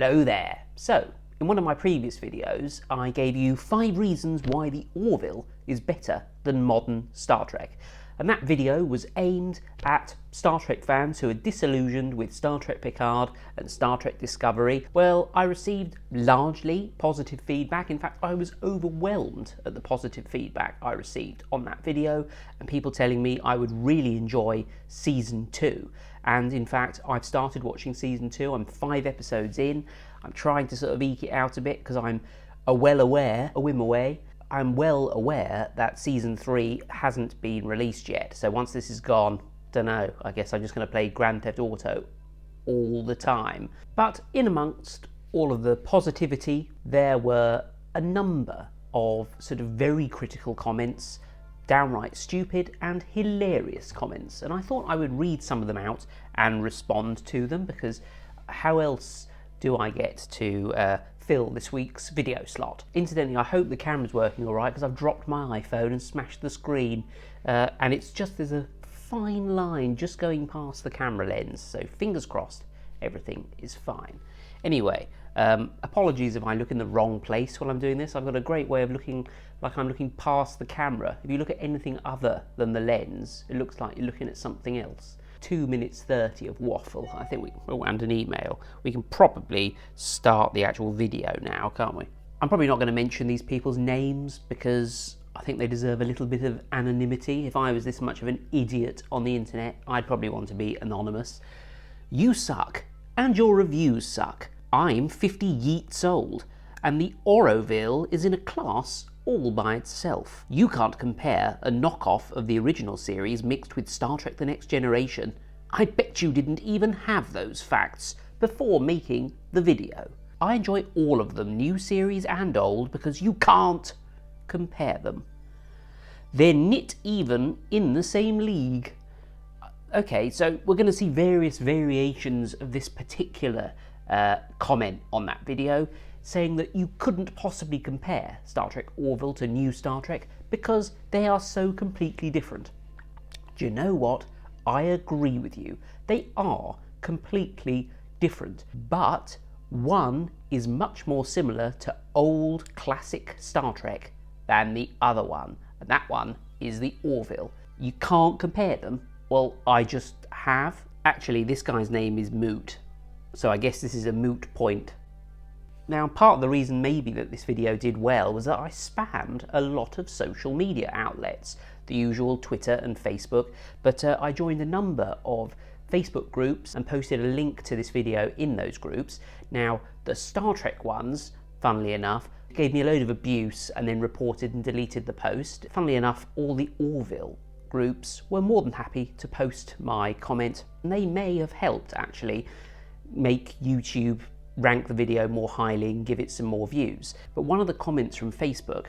Hello there. So, in one of my previous videos, I gave you 5 reasons why the Orville is better than modern Star Trek. And that video was aimed at Star Trek fans who are disillusioned with Star Trek Picard and Star Trek Discovery. Well, I received largely positive feedback. In fact, I was overwhelmed at the positive feedback I received on that video, and people telling me I would really enjoy Season 2. And in fact, I've started watching Season 2. I'm 5 episodes in. I'm trying to sort of eke it out a bit because I'm well aware that Season 3 hasn't been released yet. So once this is gone, dunno, I guess I'm just going to play Grand Theft Auto all the time. But in amongst all of the positivity, there were a number of sort of very critical comments, downright stupid and hilarious comments. And I thought I would read some of them out and respond to them, because how else do I get to fill this week's video slot? Incidentally, I hope the camera's working all right, because I've dropped my iPhone and smashed the screen, and it's just, there's a fine line just going past the camera lens, so fingers crossed everything is fine. Anyway, apologies if I look in the wrong place while I'm doing this. I've got a great way of looking like I'm looking past the camera. If you look at anything other than the lens, it looks like you're looking at something else. 2 minutes 30 of waffle. I think and an email. We can probably start the actual video now, can't we? I'm probably not going to mention these people's names because I think they deserve a little bit of anonymity. If I was this much of an idiot on the internet, I'd probably want to be anonymous. You suck, and your reviews suck. I'm 50 yeets old, and the Orville is in a class all by itself. You can't compare a knockoff of the original series mixed with Star Trek The Next Generation. I bet you didn't even have those facts before making the video. I enjoy all of them, new series and old, because you can't compare them. They're not even in the same league. Okay, so we're going to see various variations of this particular comment on that video, saying that you couldn't possibly compare Star Trek Orville to new Star Trek because they are so completely different. Do you know what? I agree with you. They are completely different, but one is much more similar to old classic Star Trek than the other one, and that one is the Orville. You can't compare them. Well, I just have. Actually, this guy's name is Moot, so I guess this is a moot point. Now, part of the reason maybe that this video did well was that I spammed a lot of social media outlets, the usual Twitter and Facebook, but I joined a number of Facebook groups and posted a link to this video in those groups. Now, the Star Trek ones, funnily enough, gave me a load of abuse and then reported and deleted the post. Funnily enough, all the Orville groups were more than happy to post my comment, and they may have helped actually make YouTube rank the video more highly and give it some more views. But one of the comments from Facebook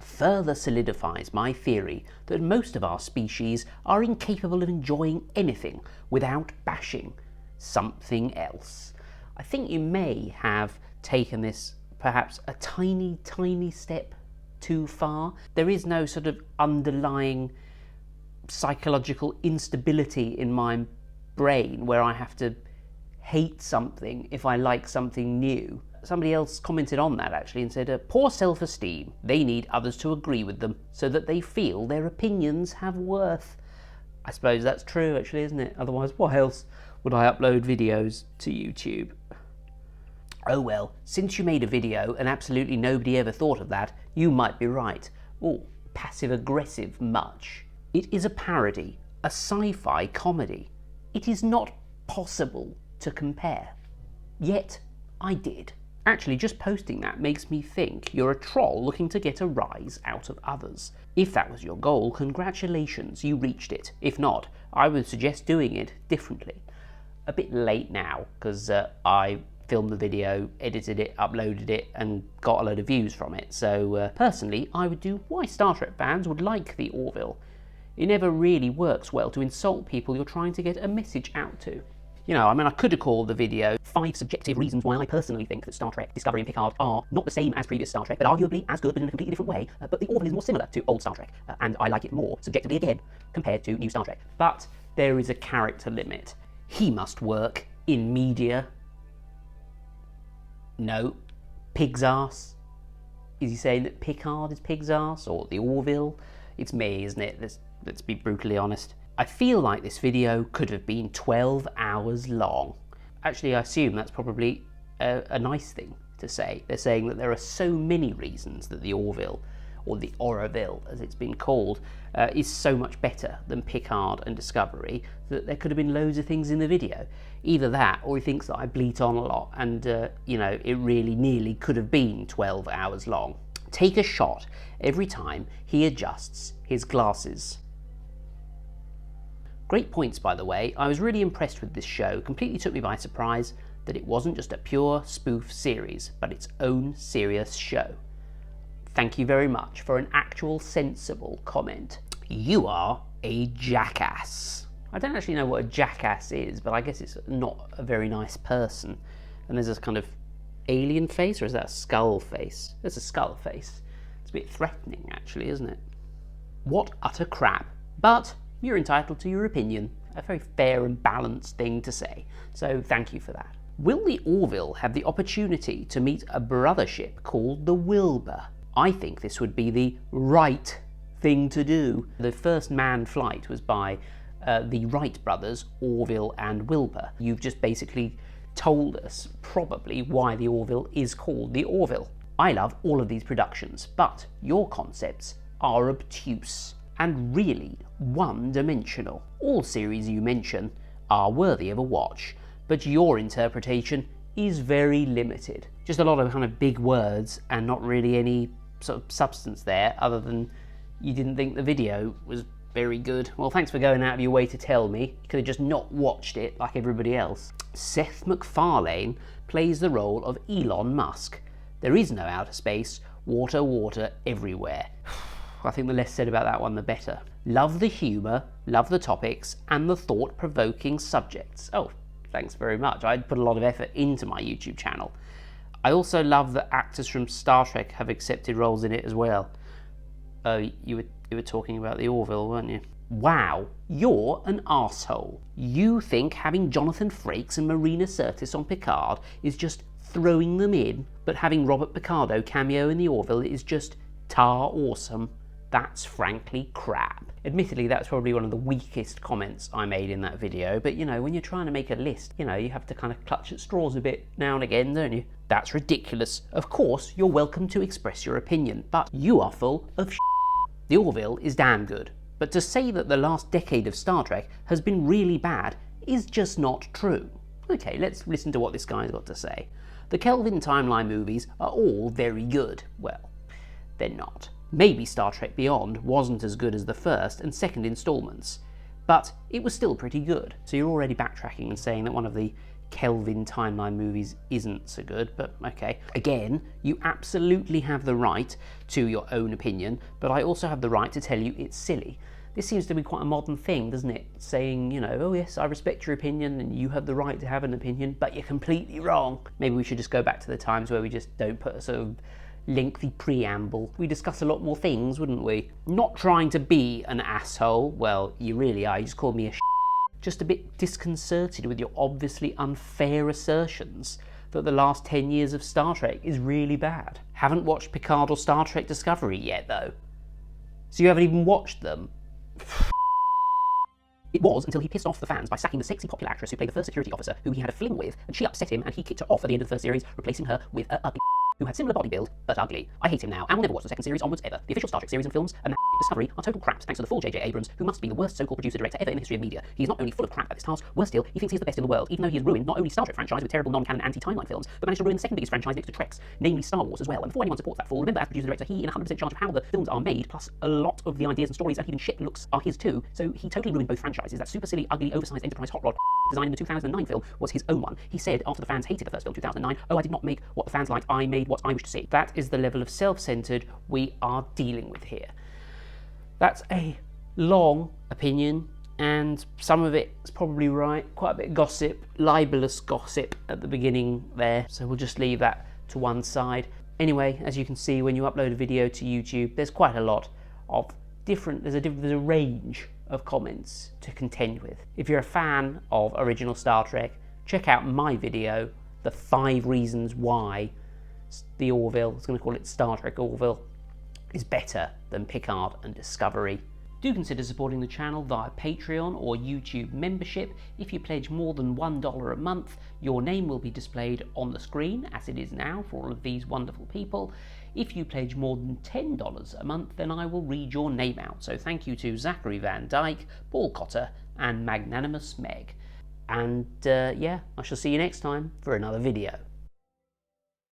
further solidifies my theory that most of our species are incapable of enjoying anything without bashing something else. I think you may have taken this perhaps a tiny step too far. There is no sort of underlying psychological instability in my brain where I have to hate something if I like something new. Somebody else commented on that actually and said, poor self-esteem. They need others to agree with them so that they feel their opinions have worth. I suppose that's true actually, isn't it? Otherwise, why else would I upload videos to YouTube? Oh well, since you made a video and absolutely nobody ever thought of that, you might be right. Oh, passive-aggressive much. It is a parody, a sci-fi comedy. It is not possible to compare. Yet, I did. Actually, just posting that makes me think you're a troll looking to get a rise out of others. If that was your goal, congratulations, you reached it. If not, I would suggest doing it differently. A bit late now, because I filmed the video, edited it, uploaded it, and got a load of views from it. So personally, I would do why Star Trek fans would like the Orville. It never really works well to insult people you're trying to get a message out to. You know, I mean, I could have called the video 5 subjective reasons why I personally think that Star Trek, Discovery and Picard are not the same as previous Star Trek, but arguably as good but in a completely different way. But the Orville is more similar to old Star Trek, and I like it more, subjectively again, compared to new Star Trek. But there is a character limit. He must work in media. No. Pig's arse? Is he saying that Picard is pig's arse, or the Orville? It's me, isn't it? Let's be brutally honest. I feel like this video could have been 12 hours long. Actually, I assume that's probably a nice thing to say. They're saying that there are so many reasons that the Orville, or the Orville as it's been called, is so much better than Picard and Discovery that there could have been loads of things in the video. Either that, or he thinks that I bleat on a lot and, you know, it really nearly could have been 12 hours long. Take a shot every time he adjusts his glasses. Great points, by the way. I was really impressed with this show. Completely took me by surprise that it wasn't just a pure spoof series, but its own serious show. Thank you very much for an actual sensible comment. You are a jackass. I don't actually know what a jackass is, but I guess it's not a very nice person. And there's this kind of alien face, or is that a skull face? That's a skull face. It's a bit threatening, actually, isn't it? What utter crap. But you're entitled to your opinion. A very fair and balanced thing to say. So thank you for that. Will the Orville have the opportunity to meet a brother ship called the Wilbur? I think this would be the right thing to do. The first manned flight was by the Wright brothers, Orville and Wilbur. You've just basically told us probably why the Orville is called the Orville. I love all of these productions, but your concepts are obtuse and really one-dimensional. All series you mention are worthy of a watch, but your interpretation is very limited. Just a lot of kind of big words and not really any sort of substance there, other than you didn't think the video was very good. Well, thanks for going out of your way to tell me. You could have just not watched it like everybody else. Seth MacFarlane plays the role of Elon Musk. There is no outer space, water, water everywhere. I think the less said about that one, the better. Love the humour, love the topics, and the thought-provoking subjects. Oh, thanks very much. I'd put a lot of effort into my YouTube channel. I also love that actors from Star Trek have accepted roles in it as well. Oh, you were talking about the Orville, weren't you? Wow, you're an arsehole. You think having Jonathan Frakes and Marina Sirtis on Picard is just throwing them in, but having Robert Picardo cameo in the Orville is just tar awesome. That's frankly crap. Admittedly, that's probably one of the weakest comments I made in that video, but you know, when you're trying to make a list, you know, you have to kind of clutch at straws a bit now and again, don't you? That's ridiculous. Of course, you're welcome to express your opinion, but you are full of shit. The Orville is damn good, but to say that the last decade of Star Trek has been really bad is just not true. Okay, let's listen to what this guy's got to say. The Kelvin timeline movies are all very good. Well, they're not. Maybe Star Trek Beyond wasn't as good as the first and second installments, but it was still pretty good. So you're already backtracking and saying that one of the Kelvin timeline movies isn't so good, but okay. Again, you absolutely have the right to your own opinion, but I also have the right to tell you it's silly. This seems to be quite a modern thing, doesn't it? Saying, you know, oh yes, I respect your opinion and you have the right to have an opinion, but you're completely wrong. Maybe we should just go back to the times where we just don't put a sort of lengthy preamble. We discuss a lot more things, wouldn't we? Not trying to be an asshole. Well, you really are. You just called me a Just a bit disconcerted with your obviously unfair assertions that the last 10 years of Star Trek is really bad. Haven't watched Picard or Star Trek Discovery yet, though. So you haven't even watched them? It was until he pissed off the fans by sacking the sexy popular actress who played the first security officer, who he had a fling with, and she upset him and he kicked her off at the end of the first series, replacing her with a ugly who had similar body build, but ugly. I hate him now, and will never watch the second series onwards ever. The official Star Trek series and films and Discovery are total crap thanks to the full J.J. Abrams, who must be the worst so-called producer-director ever in the history of media. He is not only full of crap at this task, worse still, he thinks he's the best in the world, even though he has ruined not only Star Trek franchise with terrible non-canon anti-timeline films, but managed to ruin the second biggest franchise next to Trek's, namely Star Wars as well. And before anyone supports that fall, remember as producer-director, he in 100% charge of how the films are made, plus a lot of the ideas and stories and even shit looks are his too, so he totally ruined both franchises. That super silly, ugly, oversized Enterprise hot rod design in the 2009 film was his own one. He said after the fans hated the first film, 2009, oh, I did not make what the fans liked, I made what I wished to see. That is the level of self-centered we are dealing with here. That's a long opinion, and some of it is probably right. Quite a bit of gossip, libelous gossip at the beginning there, so we'll just leave that to one side. Anyway, as you can see, when you upload a video to YouTube, there's quite a lot of different, there's a range of comments to contend with. If you're a fan of original Star Trek, check out my video, the 5 reasons why the Orville, I was going to call it Star Trek Orville, is better than Picard and Discovery. Do consider supporting the channel via Patreon or YouTube membership. If you pledge more than $1 a month, your name will be displayed on the screen, as it is now for all of these wonderful people. If you pledge more than $10 a month, then I will read your name out. So thank you to Zachary Van Dyke, Paul Cotter and Magnanimous Meg. And yeah, I shall see you next time for another video.